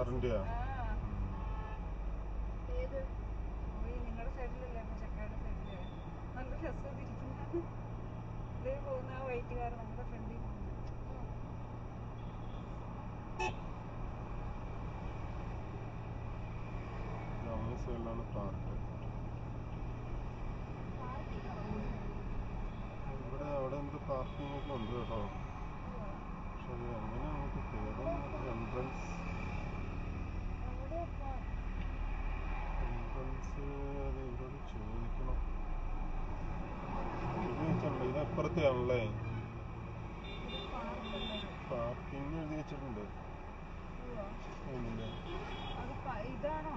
കാറിന്റെയാ? ഏത് നിങ്ങളുടെ സൈഡിലല്ലേ ചക്കയുടെ സൈഡില് നല്ല രസം ഇരിക്കുന്നത്. ഇതേ പോകുന്ന ആ വൈറ്റ് കാർ നമ്മുടെ ഫ്രണ്ടിൽ പോകുന്നു. സൈഡിലാണ് പാർക്ക്. ഇവിടെ അവിടെ എന്ത് പാർക്കിംഗ് ഒക്കെ ഉണ്ട് കേട്ടോ. പക്ഷെ അത് എങ്ങനെ അങ്ങോട്ട് കയറും? എൻട്രൻസ് അത് ഇവരോട് ചോദിക്കണം. എഴുതി വെച്ചിട്ടുണ്ട്. ഇത് അപ്പുറത്തെയാണല്ലേ പാർക്കിംഗ് എഴുതി വെച്ചിട്ടുണ്ട്. ഇതാണോ